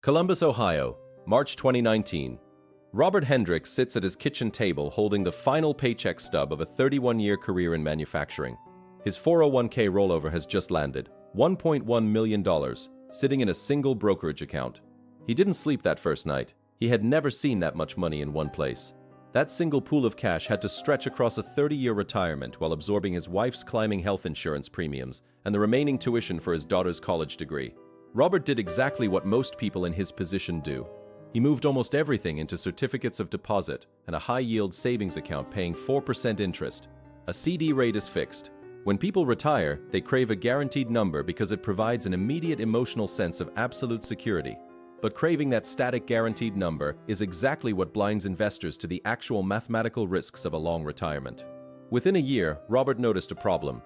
Columbus, Ohio, March 2019. Robert Hendricks sits at his kitchen table holding the final paycheck stub of a 31-year career in manufacturing. His 401k rollover has just landed, $1.1 million, sitting in a single brokerage account. He didn't sleep that first night. He had never seen that much money in one place. That single pool of cash had to stretch across a 30-year retirement while absorbing his wife's climbing health insurance premiums and the remaining tuition for his daughter's college degree. Robert did exactly what most people in his position do. He moved almost everything into certificates of deposit and a high-yield savings account paying 4% interest. A CD rate is fixed. When people retire, they crave a guaranteed number because it provides an immediate emotional sense of absolute security. But craving that static guaranteed number is exactly what blinds investors to the actual mathematical risks of a long retirement. Within a year, Robert noticed a problem.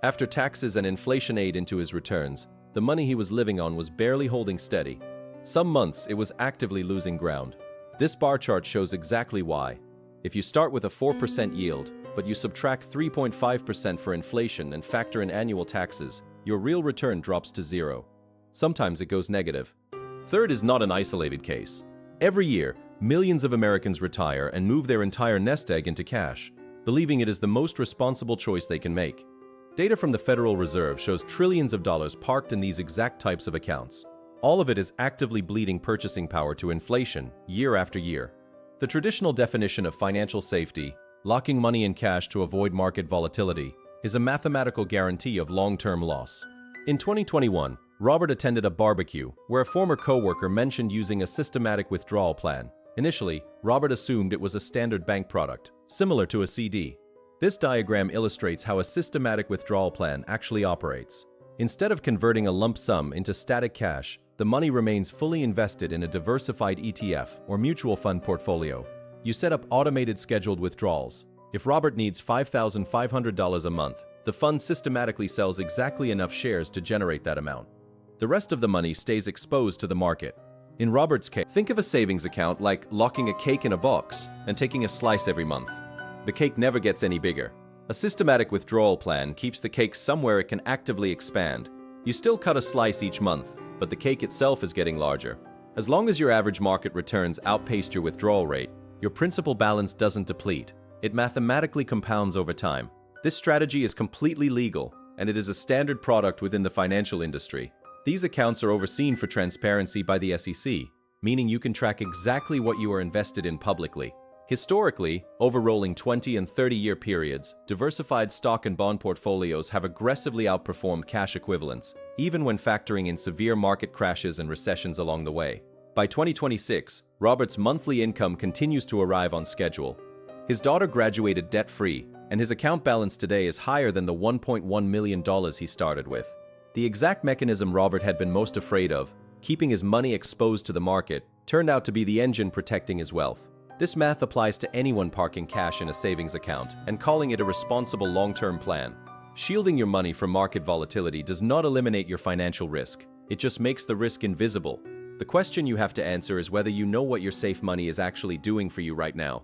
After taxes and inflation ate into his returns, the money he was living on was barely holding steady. Some months, it was actively losing ground. This bar chart shows exactly why. If you start with a 4% yield, but you subtract 3.5% for inflation and factor in annual taxes, your real return drops to zero. Sometimes it goes negative. Third is not an isolated case. Every year, millions of Americans retire and move their entire nest egg into cash, believing it is the most responsible choice they can make. Data from the Federal Reserve shows trillions of dollars parked in these exact types of accounts. All of it is actively bleeding purchasing power to inflation year after year. The traditional definition of financial safety, locking money in cash to avoid market volatility, is a mathematical guarantee of long-term loss. In 2021, Robert attended a barbecue where a former coworker mentioned using a systematic withdrawal plan. Initially, Robert assumed it was a standard bank product, similar to a CD. This diagram illustrates how a systematic withdrawal plan actually operates. Instead of converting a lump sum into static cash, the money remains fully invested in a diversified ETF or mutual fund portfolio. You set up automated scheduled withdrawals. If Robert needs $5,500 a month, the fund systematically sells exactly enough shares to generate that amount. The rest of the money stays exposed to the market. In Robert's case, think of a savings account like locking a cake in a box and taking a slice every month. The cake never gets any bigger. A systematic withdrawal plan keeps the cake somewhere it can actively expand. You still cut a slice each month, but the cake itself is getting larger. As long as your average market returns outpaced your withdrawal rate, your principal balance doesn't deplete. It mathematically compounds over time. This strategy is completely legal, and it is a standard product within the financial industry. These accounts are overseen for transparency by the SEC, meaning you can track exactly what you are invested in publicly. Historically, over rolling 20 and 30-year periods, diversified stock and bond portfolios have aggressively outperformed cash equivalents, even when factoring in severe market crashes and recessions along the way. By 2026, Robert's monthly income continues to arrive on schedule. His daughter graduated debt-free, and his account balance today is higher than the $1.1 million he started with. The exact mechanism Robert had been most afraid of, keeping his money exposed to the market, turned out to be the engine protecting his wealth. This math applies to anyone parking cash in a savings account and calling it a responsible long-term plan. Shielding your money from market volatility does not eliminate your financial risk. It just makes the risk invisible. The question you have to answer is whether you know what your safe money is actually doing for you right now.